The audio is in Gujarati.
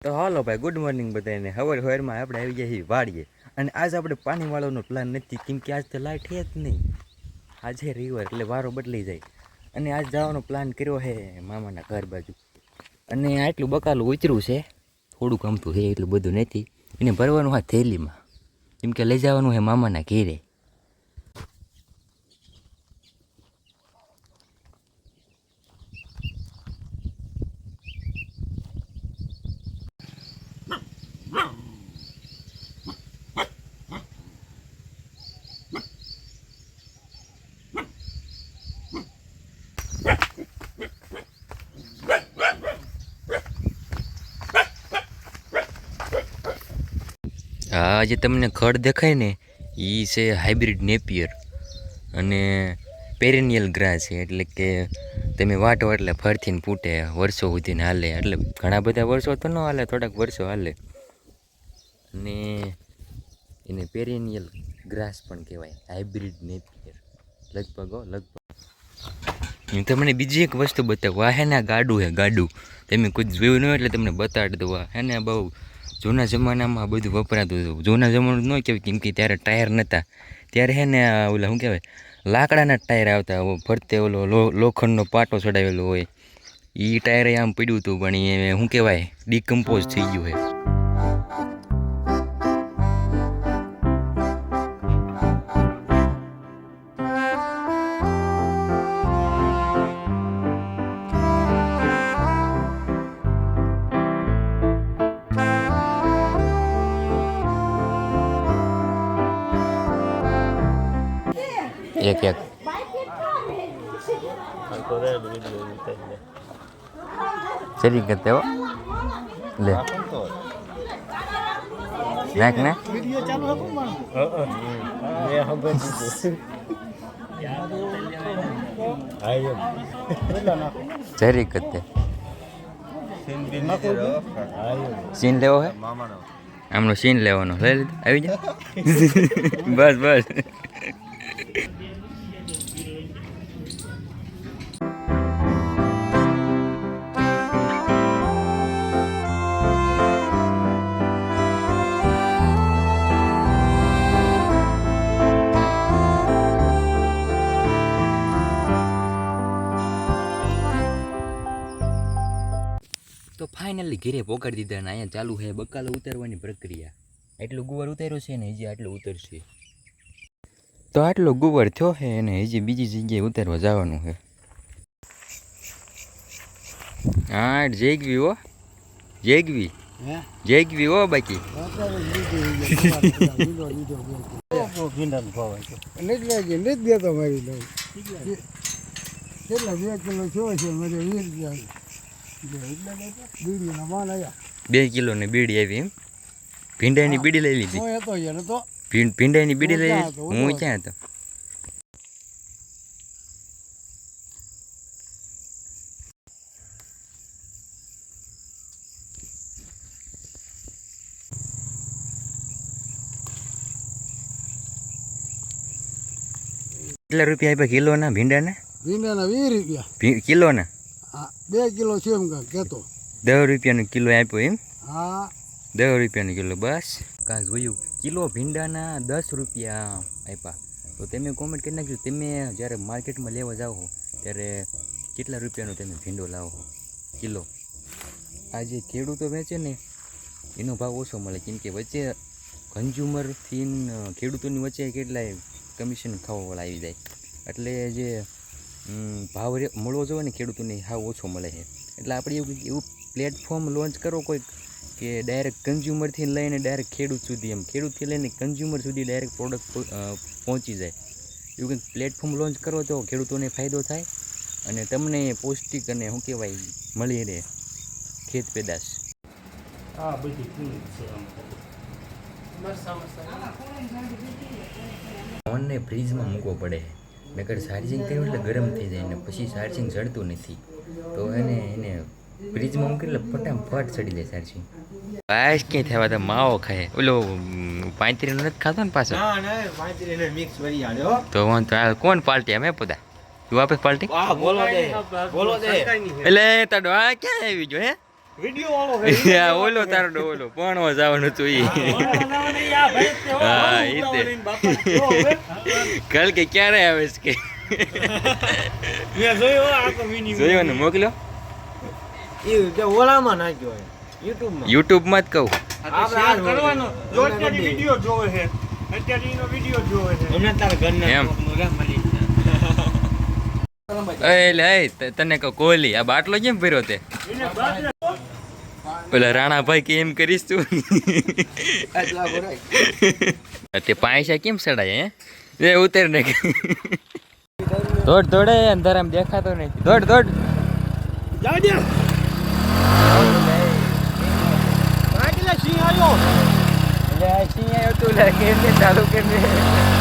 તો હાલો ભાઈ, ગુડ મોર્નિંગ બધાને. હવારમાં આપણે આવી ગયા છીએ વાડીએ, અને આજ આપણે પાણીવાળાનો પ્લાન નથી, કેમ કે આજ તો લાઇટ છે જ નહીં. આજે રવિવાર એટલે વારો બદલાઈ જાય, અને આજ જવાનો પ્લાન કર્યો છે મામાના ઘર બાજુ. અને આટલું બકાલું ઉતર્યું છે, થોડુંક ગમતું છે, એટલું બધું નથી. એને ભરવાનું હા થેલીમાં, કેમ કે લઈ જવાનું છે મામાના ઘેરે. હા, જે તમને ખડ દેખાય ને એ છે હાઇબ્રિડ નેપિયર અને પેરેનિયલ ગ્રાસ છે. એટલે કે તમે વાટો એટલે ફરથી ફૂટે, વર્ષો સુધીને હાલે. એટલે ઘણા બધા વર્ષો તો ન હાલે, થોડાક વર્ષો હાલે. અને એને પેરેનિયલ ગ્રાસ પણ કહેવાય, હાઇબ્રિડ નેપિયર. લગભગ તમને બીજી એક વસ્તુ બતાવું. આ હે ને ગાડું હે, ગાડું. તમે કોઈ જોયું ન હોય એટલે તમને બતાડી દઉં. આ હે ને બહુ જૂના જમાનામાં બધું વપરાતું હતું. જૂના જમાનું ન કહેવાય, કેમ કે ત્યારે ટાયર નહોતા. ત્યારે હે ને ઓલા શું કહેવાય, લાકડાના ટાયર આવતા. ફરતે ઓલો લોખંડનો પાટો ચડાવેલો હોય, એ ટાયરે આમ પડ્યું હતું, પણ એ શું કહેવાય, ડિકમ્પોઝ થઈ ગયું હોય. એક ચરી કરતે હો લે નાખ ને ચરી કરતે સીન લેવો હે, આમનો સીન લેવાનો. લઈ લીધો, આવી જાય. બસ બસ. તો ફાઇનલી ઘેરે પોકાડી દીધા, અને અહીંયા ચાલુ છે બકાલો ઉતારવાની પ્રક્રિયા. એટલો ગુવાર ઉતાર્યો છે ને હજી આટલો ઉતરશે. તો આટલો ગુવાર થયો છે અને હજી બીજી જગ્યાએ ઉતારવા જવાનું છે. હા, જેગવી હો, જેગવી જેગવી હો. બાકી બે કિલો ની બીડી આવી એમ. ભીંડાની બીડી લઈ લીધી. ભીંડાની બીડી લઈ લીધી. હું ક્યાં હતો? કેટલા રૂપિયા આપ્યા કિલોના ભીંડાના? ભીંડાના 20 રૂપિયા કિલોના. 2 કિલો છે એમ કેતો. 10 રૂપિયાનો કિલો આપ્યો એમ? હા, 10 રૂપિયાનો કિલો. બસ કાંઈ જોયું, કિલો ભીંડાના 10 રૂપિયા આપ્યા. તો તમે કોમેન્ટ કરી નાખજો, તમે જ્યારે માર્કેટમાં લેવા જાઓ ત્યારે કેટલા રૂપિયાનો તમે ભીંડો લાવો કિલો. આ જે ખેડૂતો વેચે ને એનો ભાવ ઓછો મળે, કેમ કે વચ્ચે કન્ઝ્યુમરથી ખેડૂતોની વચ્ચે કેટલાય કમિશન ખાવાવાળા આવી જાય. એટલે જે ભાવ મળવો જોઈએ ને ખેડૂતોને હાવ ઓછો મળે છે. એટલે આપણે એવું પ્લેટફોર્મ લોન્ચ કરો કોઈક, કે ડાયરેક્ટ કન્ઝ્યુમરથી લઈને ડાયરેક્ટ ખેડૂત સુધી, એમ ખેડૂતથી લઈને કન્ઝ્યુમર સુધી ડાયરેક્ટ પ્રોડક્ટ પહોંચી જાય. એવું કંઈક પ્લેટફોર્મ લોન્ચ કરો તો ખેડૂતોને ફાયદો થાય, અને તમને પૌષ્ટિક અને શું કહેવાય મળી રહે ખેત પેદાશ. ફોનને ફ્રીજમાં મૂકવો પડે, નકર ચાર્જિંગ કર્યું એટલે ગરમ થઈ જાય ને પછી ચાર્જિંગ ચડતું નથી. તો એને ફ્રીજમાં મૂકી એટલે ફટાફટ ચડી જાય ચાર્જિંગ. પાસ ક્યાં થવા તો માવો ખાય, ઓલો 35 નથી ખાતો ને પાછો. તો કોણ પાર્ટી અમે પોતા તું આપે પાર્ટી? એટલે તાડો આ ક્યાં આવી ગયો હે? આ ઓલો તારો ઓલો પણ જવાનું હતું ઈ હા ઈ તે કાલ કે ક્યારે આવે છે કે જોયો ને મોકલ્યો ઓલામાં નાખ્યો યુટ્યુબમાં યુટ્યુબ માં જ કહું એમ એટલે તને કહું કોહલી આ બાટલો કેમ ભર્યો તે પેલા રાણાભાઈ કે એમ કરીશ તું તે પાયસા કેમ સડાય હે એ ઉતર ને દોડ દોડે અંધારામાં દેખાતો નહીં દોડ દોડ સિંહ આવ્યો તું ચાલુ કરી